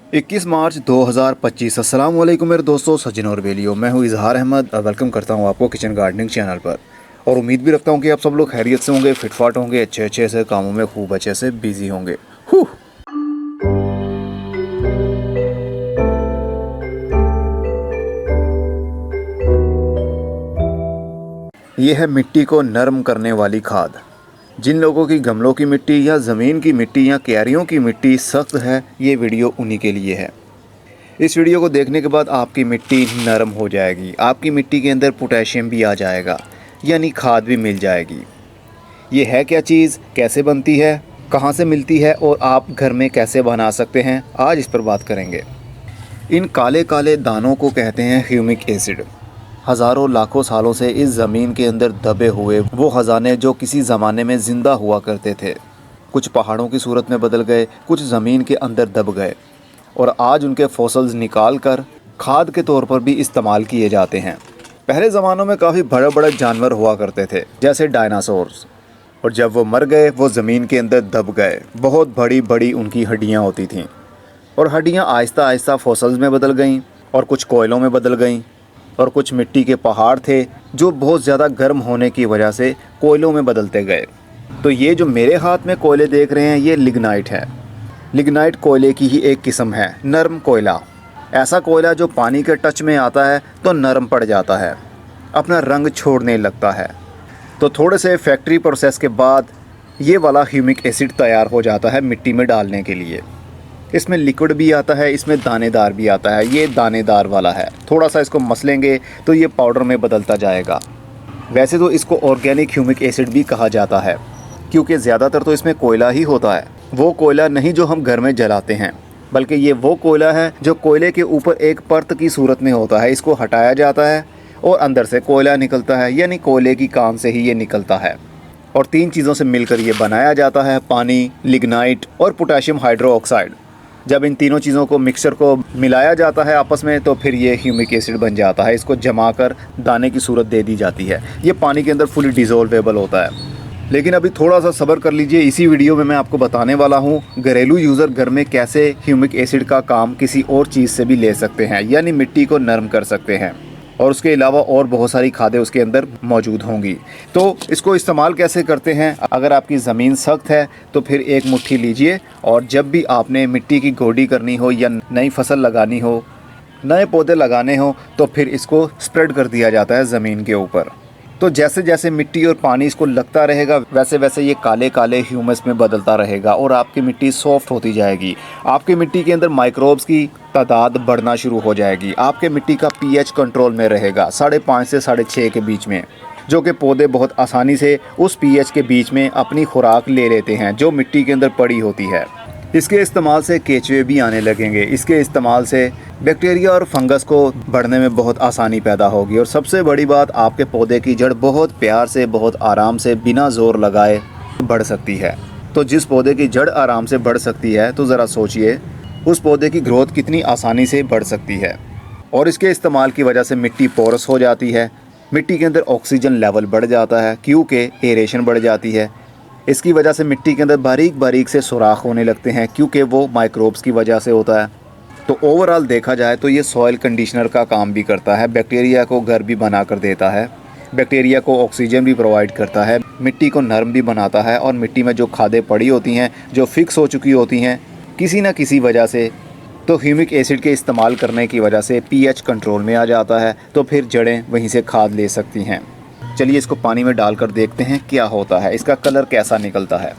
21 मार्च 2025। अस्सलाम वालेकुम मेरे दोस्तों, सचिन और बेलियो। मैं हूं इजहार अहमद और वेलकम करता हूं आपको किचन गार्डनिंग चैनल पर। और उम्मीद भी रखता हूं कि आप सब लोग खैरियत से होंगे, फिटफाट होंगे, अच्छे अच्छे से कामों में खूब अच्छे से बिजी होंगे। ये है मिट्टी को नरम करने वाली खाद। जिन लोगों की गमलों की मिट्टी या ज़मीन की मिट्टी या क्यारियों की मिट्टी सख्त है, ये वीडियो उन्हीं के लिए है। इस वीडियो को देखने के बाद आपकी मिट्टी नरम हो जाएगी, आपकी मिट्टी के अंदर पोटेशियम भी आ जाएगा, यानी खाद भी मिल जाएगी। ये है क्या चीज़, कैसे बनती है, कहाँ से मिलती है और आप घर में कैसे बना सकते हैं, आज इस पर बात करेंगे। इन काले काले दानों को कहते हैं ह्यूमिक एसिड। हज़ारों लाखों सालों से इस ज़मीन के अंदर दबे हुए वो ख़जाने जो किसी ज़माने में ज़िंदा हुआ करते थे, कुछ पहाड़ों की सूरत में बदल गए, कुछ ज़मीन के अंदर दब गए और आज उनके फॉसल्स निकाल कर खाद के तौर पर भी इस्तेमाल किए जाते हैं। पहले ज़मानों में काफ़ी बड़े बड़े जानवर हुआ करते थे, जैसे डायनासोर्स, और जब वो मर गए वो ज़मीन के अंदर दब गए। बहुत बड़ी बड़ी उनकी हड्डियाँ होती थीं और हड्डियाँ आहिस्ता आहिस्ता फॉसल्स में बदल गईं और कुछ कोयलों में बदल गईं और कुछ मिट्टी के पहाड़ थे जो बहुत ज़्यादा गर्म होने की वजह से कोयलों में बदलते गए। तो ये जो मेरे हाथ में कोयले देख रहे हैं, ये लिग्नाइट है। लिग्नाइट कोयले की ही एक किस्म है, नरम कोयला। ऐसा कोयला जो पानी के टच में आता है तो नरम पड़ जाता है, अपना रंग छोड़ने लगता है। तो थोड़े से फैक्ट्री प्रोसेस के बाद ये वाला ह्यूमिक एसिड तैयार हो जाता है मिट्टी में डालने के लिए। इसमें लिक्विड भी आता है, इसमें दानेदार भी आता है। ये दानेदार वाला है, थोड़ा सा इसको मसलेंगे तो ये पाउडर में बदलता जाएगा। वैसे तो इसको ऑर्गेनिक ह्यूमिक एसिड भी कहा जाता है, क्योंकि ज़्यादातर तो इसमें कोयला ही होता है। वो कोयला नहीं जो हम घर में जलाते हैं, बल्कि ये वो कोयला है जो कोयले के ऊपर एक परत की सूरत में होता है। इसको हटाया जाता है और अंदर से कोयला निकलता है, यानी कोयले की कान से ही ये निकलता है। और तीन चीज़ों से मिलकर ये बनाया जाता है, पानी, लिग्नाइट और पोटेशियम हाइड्रोक्साइड। जब इन तीनों चीज़ों को मिक्सचर को मिलाया जाता है आपस में, तो फिर ये ह्यूमिक एसिड बन जाता है। इसको जमा कर दाने की सूरत दे दी जाती है। ये पानी के अंदर फुली डिज़ोल्वेबल होता है। लेकिन अभी थोड़ा सा सब्र कर लीजिए, इसी वीडियो में मैं आपको बताने वाला हूँ घरेलू यूज़र घर में कैसे ह्यूमिक एसिड का काम किसी और चीज़ से भी ले सकते हैं, यानी मिट्टी को नरम कर सकते हैं। और उसके अलावा और बहुत सारी खादें उसके अंदर मौजूद होंगी। तो इसको इस्तेमाल कैसे करते हैं, अगर आपकी ज़मीन सख्त है तो फिर एक मुट्ठी लीजिए और जब भी आपने मिट्टी की गोडी करनी हो या नई फसल लगानी हो, नए पौधे लगाने हो, तो फिर इसको स्प्रेड कर दिया जाता है ज़मीन के ऊपर। तो जैसे जैसे मिट्टी और पानी इसको लगता रहेगा, वैसे वैसे ये काले काले ह्यूमस में बदलता रहेगा और आपकी मिट्टी सॉफ्ट होती जाएगी। आपकी मिट्टी के अंदर माइक्रोब्स की तादाद बढ़ना शुरू हो जाएगी। आपके मिट्टी का पीएच कंट्रोल में रहेगा 5.5 से 6.5 के बीच में, जो कि पौधे बहुत आसानी से उस पीएच के बीच में अपनी खुराक ले लेते हैं जो मिट्टी के अंदर पड़ी होती है। इसके इस्तेमाल से केचुए भी आने लगेंगे। इसके इस्तेमाल से बैक्टीरिया और फंगस को बढ़ने में बहुत आसानी पैदा होगी। और सबसे बड़ी बात, आपके पौधे की जड़ बहुत प्यार से, बहुत आराम से, बिना ज़ोर लगाए बढ़ सकती है। तो जिस पौधे की जड़ आराम से बढ़ सकती है, तो ज़रा सोचिए उस पौधे की ग्रोथ कितनी आसानी से बढ़ सकती है। और इसके इस्तेमाल की वजह से मिट्टी पोरस हो जाती है, मिट्टी के अंदर ऑक्सीजन लेवल बढ़ जाता है, क्योंकि एरेशन बढ़ जाती है। इसकी वजह से मिट्टी के अंदर बारीक बारीक से सुराख होने लगते हैं, क्योंकि वो माइक्रोब्स की वजह से होता है। तो ओवरऑल देखा जाए तो ये सॉइल कंडीशनर का काम भी करता है, बैक्टीरिया को घर भी बना कर देता है, बैक्टीरिया को ऑक्सीजन भी प्रोवाइड करता है, मिट्टी को नरम भी बनाता है। और मिट्टी में जो खादें पड़ी होती हैं, जो फिक्स हो चुकी होती हैं किसी न किसी वजह से, तो ह्यूमिक एसिड के इस्तेमाल करने की वजह से पीएच कंट्रोल में आ जाता है। तो फिर जड़ें वहीं से खाद ले सकती हैं। चलिए इसको पानी में डालकर देखते हैं क्या होता है, इसका कलर कैसा निकलता है।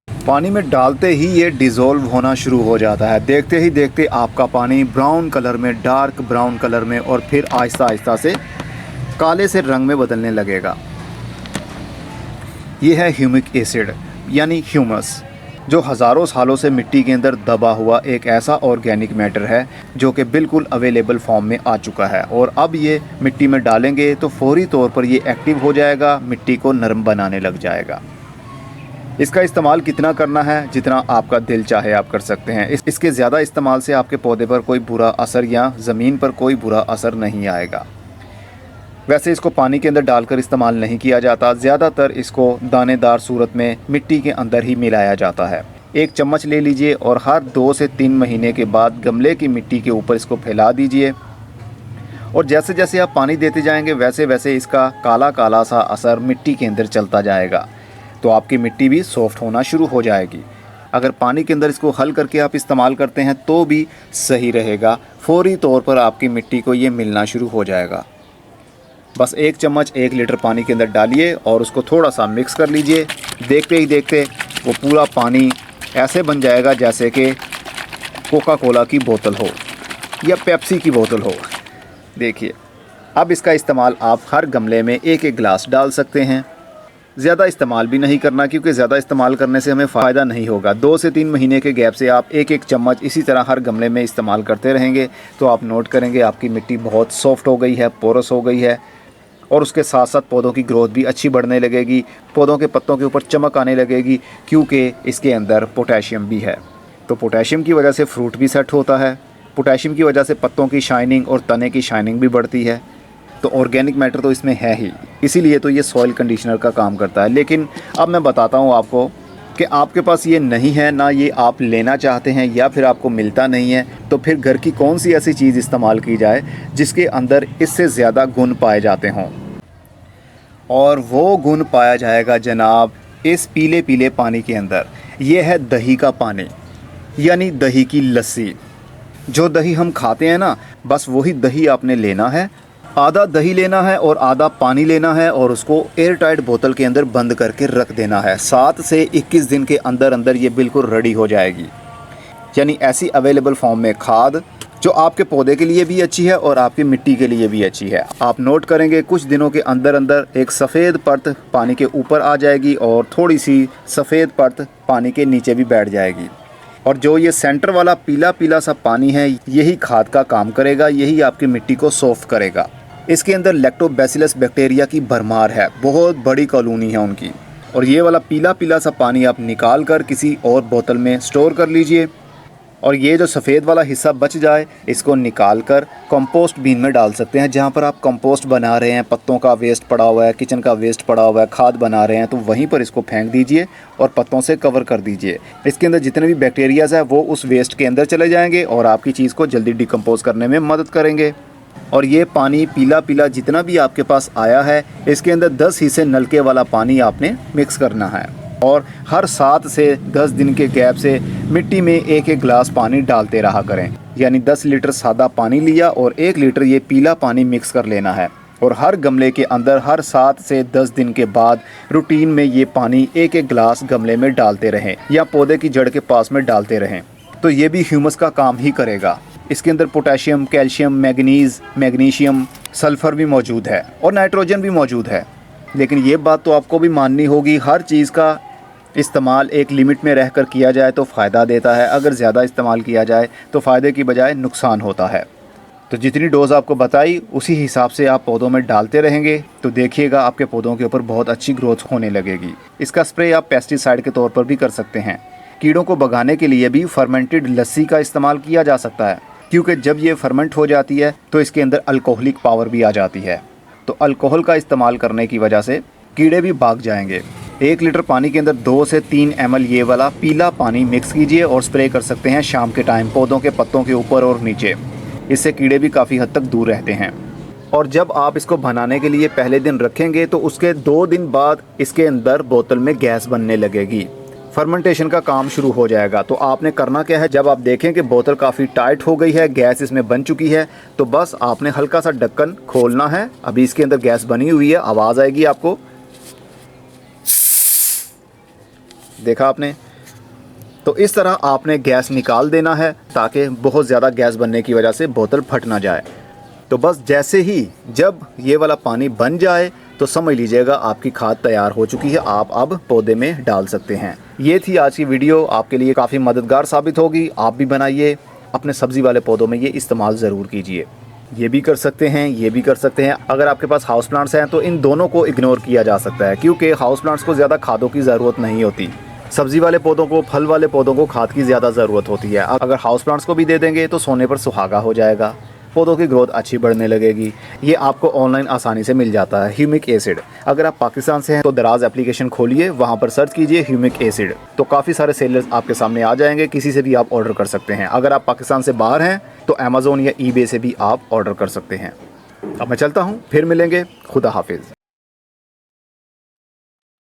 पानी में डालते ही ये डिज़ोल्व होना शुरू हो जाता है। देखते ही देखते आपका पानी ब्राउन कलर में, डार्क ब्राउन कलर में, और फिर आहिस्ता आहिस्ता से काले से रंग में बदलने लगेगा। ये है ह्यूमिक एसिड, यानी ह्यूमस, जो हज़ारों सालों से मिट्टी के अंदर दबा हुआ एक ऐसा ऑर्गेनिक मैटर है जो कि बिल्कुल अवेलेबल फॉर्म में आ चुका है। और अब ये मिट्टी में डालेंगे तो फौरी तौर पर ये एक्टिव हो जाएगा, मिट्टी को नरम बनाने लग जाएगा। इसका इस्तेमाल कितना करना है, जितना आपका दिल चाहे आप कर सकते हैं। इसके ज़्यादा इस्तेमाल से आपके पौधे पर कोई बुरा असर या ज़मीन पर कोई बुरा असर नहीं आएगा। वैसे इसको पानी के अंदर डालकर इस्तेमाल नहीं किया जाता, ज़्यादातर इसको दानेदार सूरत में मिट्टी के अंदर ही मिलाया जाता है। 1 चम्मच ले लीजिए और हर 2 से 3 महीने के बाद गमले की मिट्टी के ऊपर इसको फैला दीजिए और जैसे जैसे आप पानी देते जाएंगे वैसे वैसे इसका काला काला सा असर मिट्टी के अंदर चलता जाएगा, तो आपकी मिट्टी भी सॉफ्ट होना शुरू हो जाएगी। अगर पानी के अंदर इसको हल करके आप इस्तेमाल करते हैं तो भी सही रहेगा, फौरी तौर पर आपकी मिट्टी को ये मिलना शुरू हो जाएगा। बस 1 चम्मच 1 लीटर पानी के अंदर डालिए और उसको थोड़ा सा मिक्स कर लीजिए। देखते ही देखते वो पूरा पानी ऐसे बन जाएगा जैसे कि कोका कोला की बोतल हो या पेप्सी की बोतल हो। देखिए, अब इसका इस्तेमाल आप हर गमले में 1-1 गिलास डाल सकते हैं। ज़्यादा इस्तेमाल भी नहीं करना, क्योंकि ज़्यादा इस्तेमाल करने से हमें फ़ायदा नहीं होगा। 2 से 3 महीने के गैप से आप 1-1 चम्मच इसी तरह हर गमले में इस्तेमाल करते रहेंगे तो आप नोट करेंगे आपकी मिट्टी बहुत सॉफ्ट हो गई है, पोरस हो गई है और उसके साथ साथ पौधों की ग्रोथ भी अच्छी बढ़ने लगेगी, पौधों के पत्तों के ऊपर चमक आने लगेगी, क्योंकि इसके अंदर पोटेशियम भी है। तो पोटेशियम की वजह से फ्रूट भी सेट होता है, पोटेशियम की वजह से पत्तों की शाइनिंग और तने की शाइनिंग भी बढ़ती है। तो ऑर्गेनिक मैटर तो इसमें है ही, इसीलिए तो ये सॉइल कंडीशनर का काम करता है। लेकिन अब मैं बताता हूँ आपको कि आपके पास ये नहीं है, ना ये आप लेना चाहते हैं या फिर आपको मिलता नहीं है, तो फिर घर की कौन सी ऐसी चीज़ इस्तेमाल की जाए जिसके अंदर इससे ज़्यादा गुण पाए जाते हों। और वो गुण पाया जाएगा जनाब इस पीले पीले पानी के अंदर। ये है दही का पानी, यानी दही की लस्सी। जो दही हम खाते हैं ना, बस वही दही आपने लेना है। आधा दही लेना है और आधा पानी लेना है और उसको एयर टाइट बोतल के अंदर बंद करके रख देना है। 7 से 21 दिन के अंदर अंदर ये बिल्कुल रेडी हो जाएगी। यानी ऐसी अवेलेबल फॉर्म में खाद जो आपके पौधे के लिए भी अच्छी है और आपकी मिट्टी के लिए भी अच्छी है। आप नोट करेंगे कुछ दिनों के अंदर अंदर एक सफ़ेद परत पानी के ऊपर आ जाएगी और थोड़ी सी सफ़ेद परत पानी के नीचे भी बैठ जाएगी। और जो ये सेंटर वाला पीला पीला सा पानी है, यही खाद का काम करेगा, यही आपकी मिट्टी को सॉफ्ट करेगा। इसके अंदर लैक्टोबैसिलस बैक्टीरिया की भरमार है, बहुत बड़ी कॉलोनी है उनकी। और ये वाला पीला पीला सा पानी आप निकाल कर किसी और बोतल में स्टोर कर लीजिए और ये जो सफ़ेद वाला हिस्सा बच जाए इसको निकाल कर कंपोस्ट बीन में डाल सकते हैं। जहाँ पर आप कंपोस्ट बना रहे हैं, पत्तों का वेस्ट पड़ा हुआ है, किचन का वेस्ट पड़ा हुआ है, खाद बना रहे हैं, तो वहीं पर इसको फेंक दीजिए और पत्तों से कवर कर दीजिए। इसके अंदर जितने भी बैक्टीरियाज़ है वो उस वेस्ट के अंदर चले जाएंगे और आपकी चीज़ को जल्दी डिकम्पोज करने में मदद करेंगे। और ये पानी पीला पीला जितना भी आपके पास आया है, इसके अंदर 10 हिस्से नलके वाला पानी आपने मिक्स करना है और हर 7 से 10 दिन के गैप से मिट्टी में 1-1 गिलास पानी डालते रहा करें। यानी 10 लीटर सादा पानी लिया और 1 लीटर ये पीला पानी मिक्स कर लेना है और हर गमले के अंदर हर 7 से 10 दिन के बाद रूटीन में ये पानी 1-1 गिलास गमले में डालते रहें या पौधे की जड़ के पास में डालते रहें। तो ये भी ह्यूमस का काम ही करेगा। इसके अंदर potassium, calcium, manganese, magnesium, sulphur भी मौजूद है और नाइट्रोजन भी मौजूद है। लेकिन ये बात तो आपको भी माननी होगी, हर चीज़ का इस्तेमाल एक लिमिट में रहकर किया जाए तो फ़ायदा देता है, अगर ज़्यादा इस्तेमाल किया जाए तो फ़ायदे की बजाय नुकसान होता है। तो जितनी डोज़ आपको बताई उसी हिसाब से आप पौधों में डालते रहेंगे तो देखिएगा आपके पौधों के ऊपर बहुत अच्छी ग्रोथ होने लगेगी। इसका स्प्रे आप पेस्टिसाइड के तौर पर भी कर सकते हैं। कीड़ों को भगाने के लिए भी फर्मेंटेड लस्सी का इस्तेमाल किया जा सकता है, क्योंकि जब ये फर्मेंट हो जाती है तो इसके अंदर अल्कोहलिक पावर भी आ जाती है। तो अल्कोहल का इस्तेमाल करने की वजह से कीड़े भी भाग जाएंगे। 1 लीटर पानी के अंदर 2 से 3 ml ये वाला पीला पानी मिक्स कीजिए और स्प्रे कर सकते हैं शाम के टाइम पौधों के पत्तों के ऊपर और नीचे। इससे कीड़े भी काफ़ी हद तक दूर रहते हैं। और जब आप इसको बनाने के लिए पहले दिन रखेंगे तो उसके 2 दिन बाद इसके अंदर बोतल में गैस बनने लगेगी, फर्मेंटेशन का काम शुरू हो जाएगा। तो आपने करना क्या है, जब आप देखें कि बोतल काफ़ी टाइट हो गई है, गैस इसमें बन चुकी है, तो बस आपने हल्का सा ढक्कन खोलना है। अभी इसके अंदर गैस बनी हुई है, आवाज़ आएगी आपको, देखा आपने। तो इस तरह आपने गैस निकाल देना है ताकि बहुत ज़्यादा गैस बनने की वजह से बोतल फट ना जाए। तो बस जैसे ही जब ये वाला पानी बन जाए तो समझ लीजिएगा आपकी खाद तैयार हो चुकी है, आप अब पौधे में डाल सकते हैं। ये थी आज की वीडियो, आपके लिए काफ़ी मददगार साबित होगी। आप भी बनाइए, अपने सब्ज़ी वाले पौधों में ये इस्तेमाल ज़रूर कीजिए। ये भी कर सकते हैं, ये भी कर सकते हैं। अगर आपके पास हाउस प्लांट्स हैं तो इन दोनों को इग्नोर किया जा सकता है, क्योंकि हाउस प्लांट्स को ज़्यादा खादों की ज़रूरत नहीं होती। सब्ज़ी वाले पौधों को, फल वाले पौधों को खाद की ज़्यादा ज़रूरत होती है। अगर हाउस प्लांट्स को भी दे देंगे तो सोने पर सुहागा हो जाएगा। पौधों की ग्रोथ अच्छी बढ़ने लगेगी। ये आपको ऑनलाइन आसानी से मिल जाता है। ह्यूमिक एसिड, अगर आप पाकिस्तान से हैं तो दराज एप्लीकेशन खोलिए, वहाँ पर सर्च कीजिए ह्यूमिक एसिड, तो काफ़ी सारे सेलर्स आपके सामने आ जाएंगे। किसी से भी आप ऑर्डर कर सकते हैं। अगर आप पाकिस्तान से बाहर हैं तो अमेज़ोन या ईबे से भी आप ऑर्डर कर सकते हैं। अब मैं चलता हूँ, फिर मिलेंगे। खुदा हाफिज़।